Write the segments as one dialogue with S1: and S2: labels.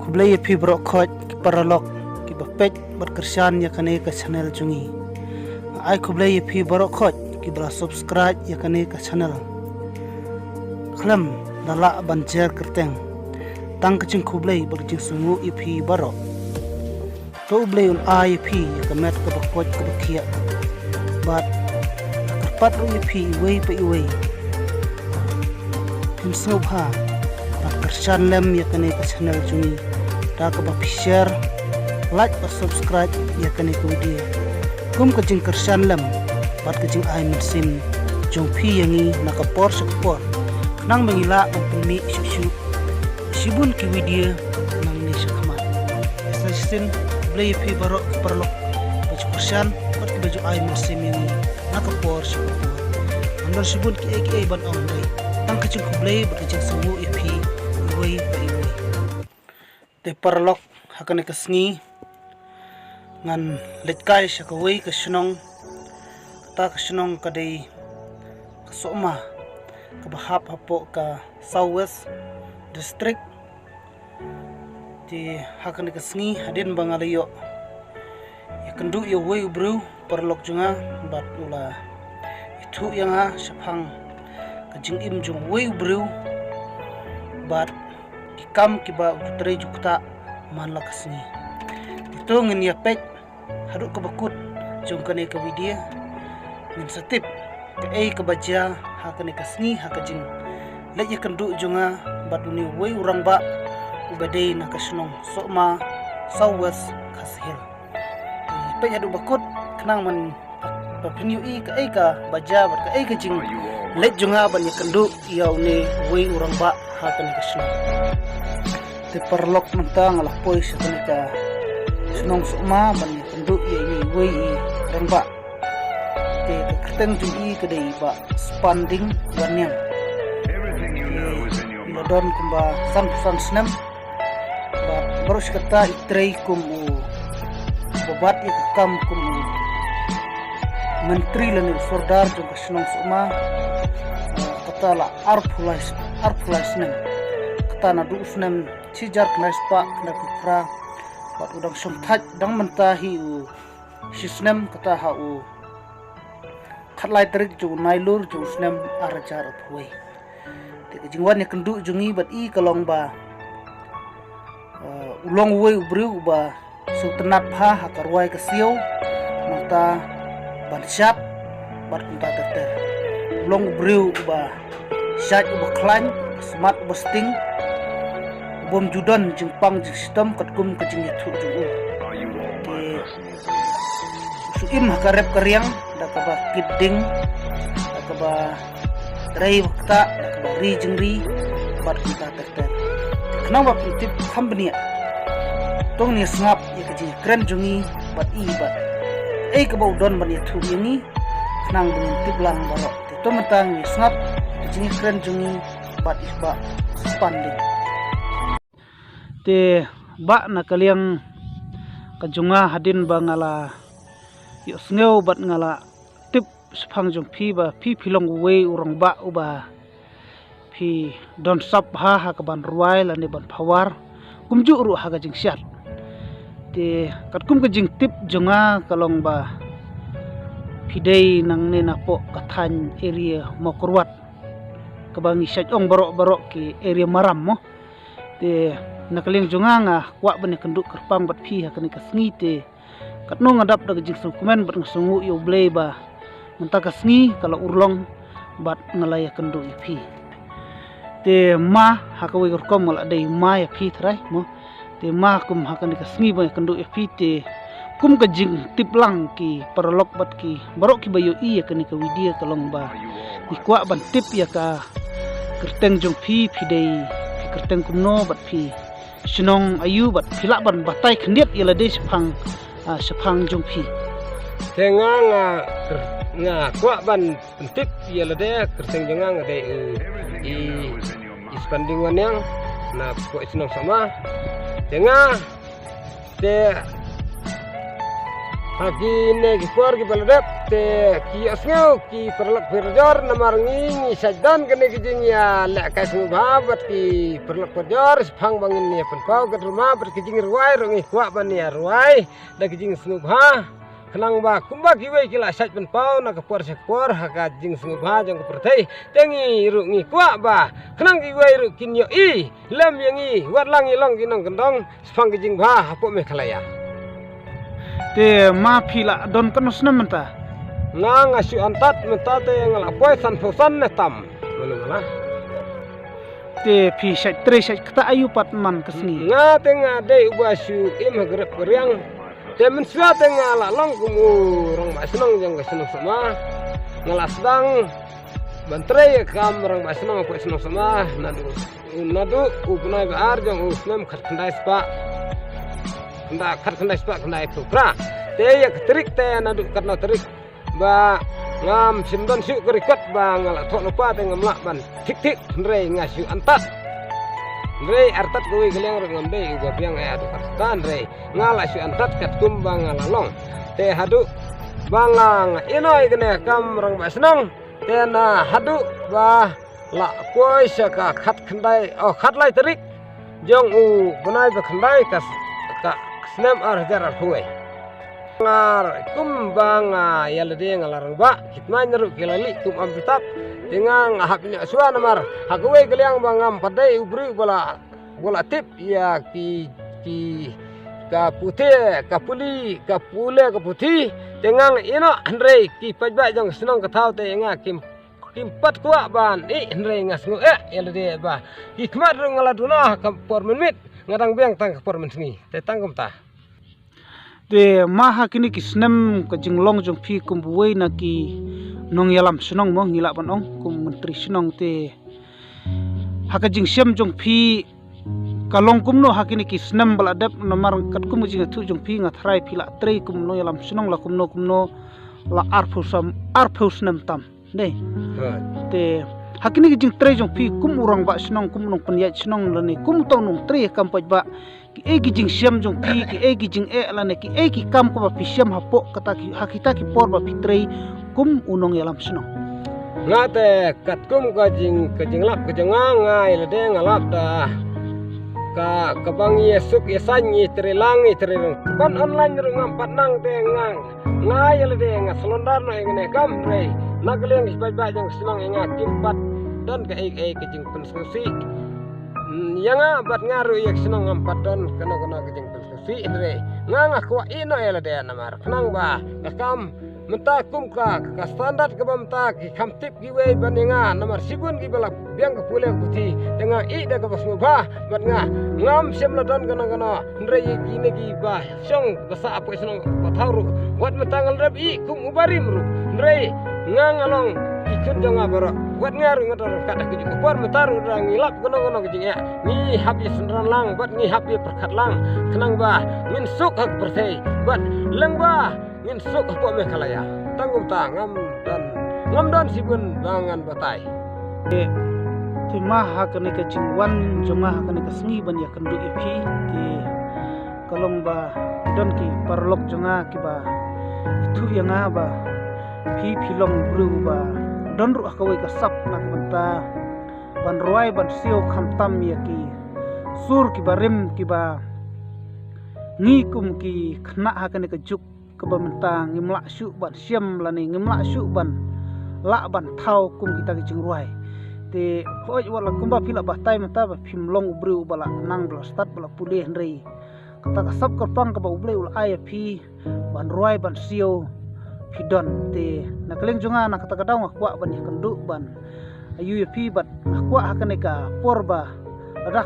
S1: kublai phi bro khoj paralok ki bapet berkersan ya kane ka channel jungi ai kublai phi bro khoj ki bra subscribe ya kane ka channel khlam dala banjer kerteng tang kaching kublai berjing sungu iphi baro to blai un ai phi ya kamet ka bakoj ka bakia bat karpat ru iphi iwei pa iwei kim snobha berkersan lem ya kane ka channel jungi ta ka ba share like và subscribe ya kane ka video kum ka jing kersan lem bat ka jing ai min sim jong phi yangi nakapor sakpor nang mengila pemi shu sibun ki video nang ni sakmat sasin blay phi barok perlok baju kersan bat ka baju ai min sim yangi nakapor sakpor andor sibun ki ban ong dai tang ka jing blay bat ka jing sungu ipi iwei pa iwei te perlok hakane ka sngi ngan letkai sakawei ka snong ta ka snong ka dei ka soma ka bahap hapo ka Southwest District ti hakane ka sngi hadin bangalayo ya kendu ya wei bru perlok junga bat ula itu yang ha sapang ka jing im jung wei bru bat ikam kiba utre jukta manla ka sngi itu ngin ya pek haduk ka bakut jong kane ka video ngin satip ka ka baja hakane ka sngi hakajing lek ya kendu junga baduni wei urang ba ubadei na kasnong sokma Southwest Kashil pek haduk bakut kenang man papinyu ka baja bat ka jing lek junga ban ya kendu iau ni wei urang ba hakane ka snong te perlok mentang alah poi sakane ka snong sokma ban ya kendu ia ni wei urang ba te kerteng jui ke dei ba spanding wanyam don kumba san snam ba barus kata itrei kum babat ikam kum menteri lani sordar jong snong sokma kata la arpulais nem kata na du snam cijar knas pa kna kukra bat udang somthaj dang mentahi sisnem kata ha khatlai tarik ju nailur ju snam arajar phoi te jingwan ya kendu jungi bat kalong ba ulong wei ubru ba sultanat pha hakarwai ka siau mata ban syap bat kunta ter ulong ubru ba syat ba klan smart busting bom judan jingpang jing sistem katkum ka jing itu ju suim hakarep karyang dakaba kidding dakaba trai wakta dakaba ri jingri bat kita ter kenapa tip company tong ni snap ya kaji kren jungi bat ka bau don ban ya thu ini kenang dengan tip lang barok to mentang ni snap kaji kren jungi bat isba spanding te ba na kaliang kajunga hadin bangala yo sneu bat ngala tip spang jong phi ba phi philong wei urang ba uba phi don sap ha ka ban ruai la ne ban phawar kumju ru ha ga jing syat te katkum ka jing tip junga kalong ba pidei nang ne napo kathan area mokurwat kabangi syat ong barok ki area maram mo te nakaling junga nga kwa ban kenduk kerpang bat phi ha kani ka sngi te katno ngadap daga jing dokumen bat ngasungu yo blay ba menta ka sngi kala urlong bat ngalaya kendu ipi te ma hakawi korkom wala dei ma ya phi thrai mo te ma kum hakan ka sngi ba kendu ipi te kum ka jing tiplang ki paralok bat ki barok ki bayo i ya kani ka video kalong ba ni kwa ban tip ya ka kerteng jong phi dei kerteng kumno bat phi sinong ayu bat phila ban batai khndiat ila dei sepang jong phi
S2: tenga nga kwa ban tip ila de kerteng jenga nga de spanding wanyang na ko sinong sama tenga de Hagi ne gipor gi baladep te ki asngau ki perlak perjor namar ngi sajdan kene kijing ya lek kai sungu babat ki perlak perjor phang bangin ne penpau kat rumah ber kijing ruai rongi kwa ban ya ruai da kijing sungu ba kenang ba kumba kiwe kila saj penpau na kapor sekor haka jing sungu ba jong pertai tengi ru ngi kwa ba kenang kiwe ru kinyo i lem yangi wat langi long kinong kendong phang kijing ba hapo me khalaya
S1: te ma phila don kanos na menta
S2: nga ngasu antat menta te ngalapoy san fosan netam mana
S1: te phi sai tre sai kata ayu pat man kasni
S2: nga te nga de ubasu im hagrep riang te mensua te ngala long kumu rong ba senong jang senong sama ngala sedang bantre kam rong ba senong ko senong sama nadu ubnai ba ar jang usnem khatndai spa nda khatndai spa khandai pra te ya trik te nadu katno trik ba ngam simdon su kerikot ba ngala thok lupa te ngamla ban tik tik rei ngasu antat rei artat kuwi geleng ngam be uga biang adu kastan rei ngala su antat kat kum ba ngala long te hadu bangang inoi gene kam rang ba senang te na hadu ba la koi saka khat khandai khat lai trik jong u bunai ba khandai ka snem ar jarar huai ngar kum banga yalade ngalarang ba hitman ru kilali kum ambitat dengan hapnya suan mar hakwe geliang bangam padai ubri bola tip ya ki ka putih ka puli ka pule ka putih dengan ino andre ki pajba jong senong kathau te nga kimpat kuak ban andre ngasngu yalade ba hikmat ru ngaladuna ka por menit ngadang biang tang ka por mensingi te tangkum ta
S1: te maha kini kisnem ka jinglong jong phi kumbuwei na ki nong yalam sunong mo ngila ban ong kum menteri sunong te haka jing syam jong phi kalong kumno hakini kisnem baladap namar kat kum jing thu jong phi ngathrai phi la trei kum no yalam sunong la kumno la arphus nam tam dei te hakini jing trei jong phi kum urang ba sunong kum nong panyat sunong la ne kum to nong trei kam paj ba ki jing syam jong pi ki jing la ne ki kam ko ba pi syam hapo kata ki hakita ki por ba pitrei kum unong yalam sunong
S2: ngate kat kum ka jing lap ka jangai la de ngalap da ka bang yesuk yesanyi trelang trelong ban online ru ngam patnang te ngang ngai la de ngaslondar no ngene kam rei nagleng isbai ba jang sunong nga kimpat dan ka ka jing pensusi yanga bat ngaru yak senang ngampat don kana kejeng pensusi andre nganga ko ino ela de namar kenang ba kam menta kum ka standar ka bamta ki khamtip ki we baninga namar sibun ki balak biang ka pule puti tengah da ka basmu ba bat nga ngam semla don kana andre ine ki ba song basa apa senang pathauru wat metangal rabi kum ubarim ru andre ngangalong ikut jonga baro wat ngaru ngador kada kuju kupar metaru rang ngilap gono kejing ya ni habi senran lang bat ni habi perkat lang kenang ba ngin suk hak persei bat leng ba ngin suk hak me kalaya tanggung ta ngam dan sibun bangan batai
S1: te maha kene kejing wan jonga kene kesngi ban ya kendu ipi te kalong ba don ki parlok jonga ki ba itu yang ba pi long bru ba don ru akawai ka sap nak banta ban ruai ban sio khamtam ya ki sur ki barim ki ba ngi kum ki khna ha kan ka juk ka ba menta ngimla syu ban siam lani ngimla syu ban la ban thau kum kita ki jing ruai te hoj wala kumba pila batai menta ba phim long bru bala nang bla stat bala pulih rei kata ka sap ka pang ka ba uble ul ai pi ban ruai ban sio pidon te nakaleng jonga nak kata kadaw ngakwa ban kandu ban ayu pi bat ngakwa hakane ka porba ada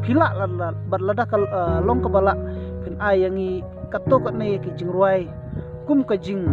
S1: pila bat lada kal long ka bala pin ayangi katok ne ki jingruai kum ka jing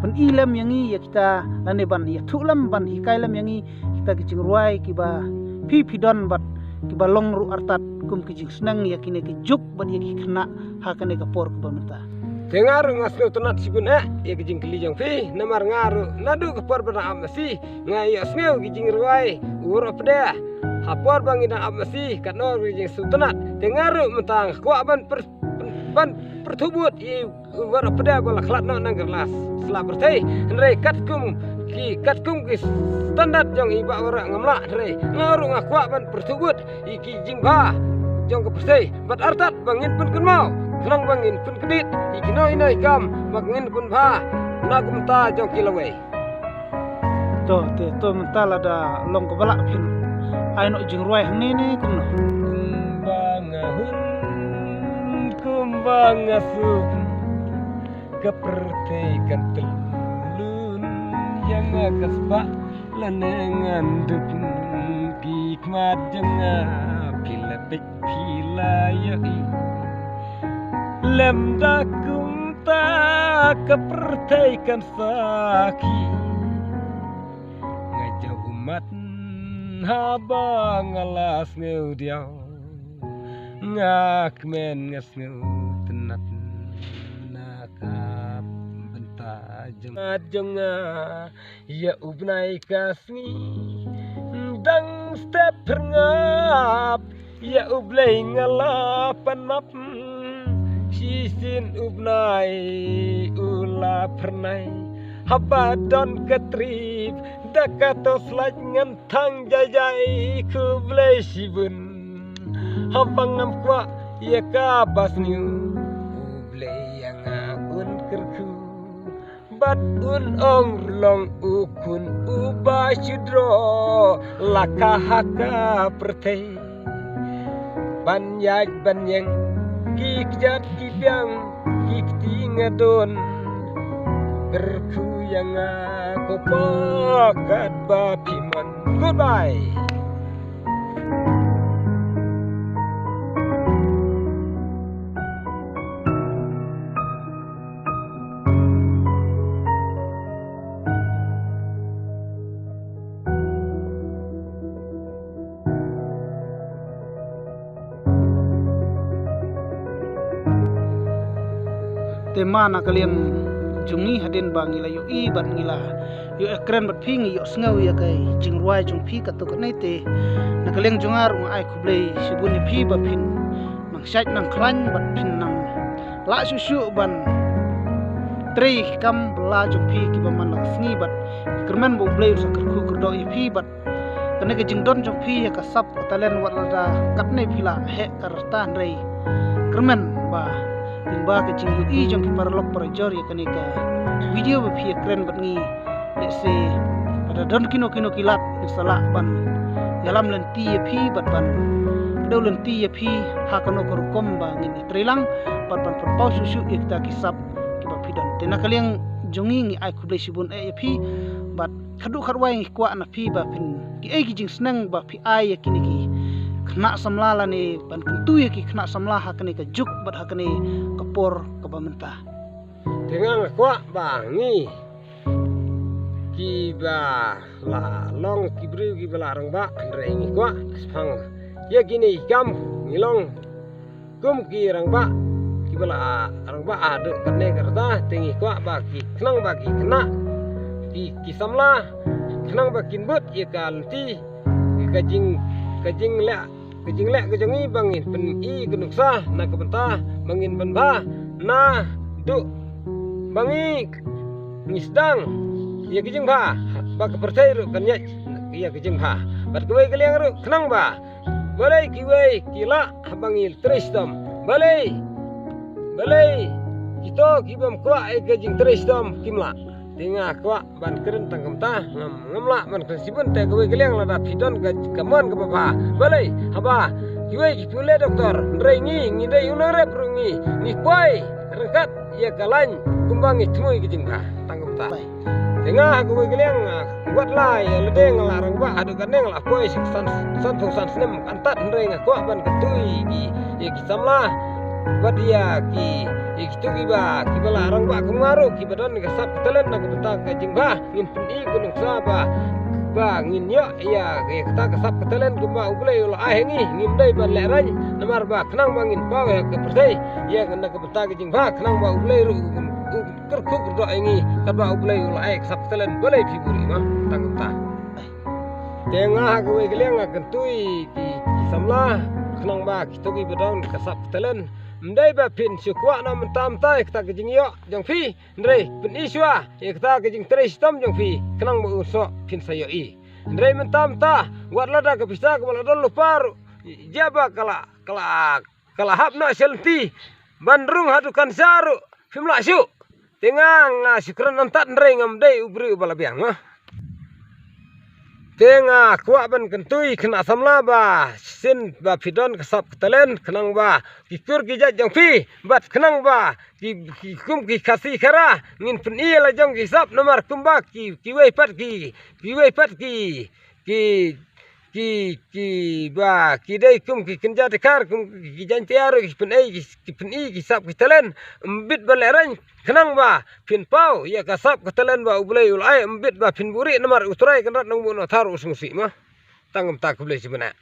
S1: pen ilam yangi ya kita lane ban ya thulam ban hikailam yangi kita ki jingruai ki ba pi pidon bat ki ba long ru artat kum ki jing senang ya kine ki juk ban ya ki khna hakane ka por ka bamta
S2: Tengaru ngasno tunat sibun ya kijing kelijang fi namar ngaru nadu kepor bana amasi ngai asneu kijing ruai uro peda hapor bangina amasi katno kijing sutunat tengaru mentang ko aban ban pertubut I war pada bala khlat no nang gerlas sela bertai henry kat kum ki standar jong iba ora ngamla henry ngaru ngakwa ban pertubut iki jingba jong ke persai bat artat bangin pun kenmau kenang bangin pun kedit iki no ina ikam bangin pun ba nagum ta jong kilawai
S1: to mentala da long ko balak pin ai no jing ruai hang ni kum no
S2: kumbang asuk keperti kentelun yang kasba lenengan duk hikmat jengah pila bek pila yoi lem dakum ta keperti kan saki ngajau umat haba ngalas ngeu diau ngak men ngasngeu tenat nakap benta jenga ya ubnai kasmi dang step ngap ya ublai ngalapan map sisin ubnai ula pernai habadon ketrip dakatos laj ngentang jajai kublai sibun habang namkwa ya kabas niu ublay yang un kerku bat un ong long ukun uba syudro lakahaka pertei banyaj banyeng kikjat kibyang kikti ngadon kerku yang aku pakat bapiman. Goodbye.
S1: tema na kalian jungi hadin bang ila yo I ban ngila yo ekran bat pingi yo sngaw ya kai jing ruai jung phi ka to kanai te na kalian jungar ung ai kublei sibuni phi ba phin mang sait nang khlan bat phin nang la su su ban tri kam bla jung phi ki ba man la sngi bat kerman bo blei sa kerku kerdo I phi bat kane ke jing don jung phi ya ka sap talen wat la da kap nei phi la he karta rei kerman ba ba ke jing I jong ki parlok parjor ya kanika video ba phi kren bat ngi le se ada don kino kilat sala ban yalam lenti ya phi bat ban do lenti ya phi ha kano kor kom ba ngi trilang pat pan pau su su ikta kisap ki ba phidan tena kaliang jongi ngi ai kublei sibun ya phi bat khadu kharwai ngi kwa na phi ba phin ki ai ki jing snang ba phi ai ya kiniki kena samlala ni ban kentu ya ki kena samlah hakani ka juk bat hakani kapor ka mentah
S2: dengan kwa bangi ki ba la long ki bru ki bala rang ba andre ngi kwa spang ya gini kam ngilong kum ki rang ba ki bala rang ba ade kane kerta tingi kwa ba ki kenang ba ki kena ki samlah kenang ba kinbut ya kalti kajing lek kejongi bangin pen I kenuksa na kebenta bangin benba na du bangi ngisdang ya kejing ba kepercaya ru kan ya kejing ba bat kuai kaliang ru kenang ba balai kiwai kila bangil tristom balai kita kibam kwa kejing tristom kimla tinga kwa ban keren tangkem ta ngamla ban sibun te kuai kaliang lada pidon kamon ke baba balai haba kiwai kipule doktor rengi ngidai unarep rungi ni kwai rengkat ya kalan kumbang itmui kejing ba tangkem ta tinga kuai kaliang buat lah ya lede ngelarang ba adu kaneng lah kwai san senem antat reng kwa ban ketui ya kisamlah buat dia ki ikitu kiba larang ba kumaru kibadan ni kasap telan nak betang kajing ba ngin peni gunung saba ba ngin yo ya kita kasap telan kumba ublai ulah ahengi ngin dai ban leran namar ba kenang bangin ba ya ke persai ya kena ke betang kajing ba kenang ba ublai ru kerku kerdo engi kadba ublai ulah ai kasap telan boleh figuri mah tang ta tengah gue geliang akan tui ki samlah kenang ba kita kibadan kasap telan mdai ba pin sukwa na mentam tai kita kejing yo jong fi ndrei pin iswa ye kita kejing tre sistem jong fi kenang mo uso pin sayo i ndrei mentam ta wat lada ke bisa ke baladon luparu jaba kala hapna selti bandrung hadukan saru fimla syu tengang syukran nantat ndrei ngam dei ubri balabiang mah tenga kuak ban kentui kena samla ba sin ba pidon kesap ketelen kenang ba kikur kijat jong fi bat kenang ba ki kum ki kasi kara ngin pen iya la jong kisap nomor kumba ki wei pat ki ba ki dei kum ki kenja dekar kum ki jan tiaru ki pen i kisap ketelen mbit baleran kenang ba pin pau ya kasap ketelen ba ublai ulai mbit ba pin buri nomor utrai kenat nang buno taru sungsi mah tangam tak boleh sebenarnya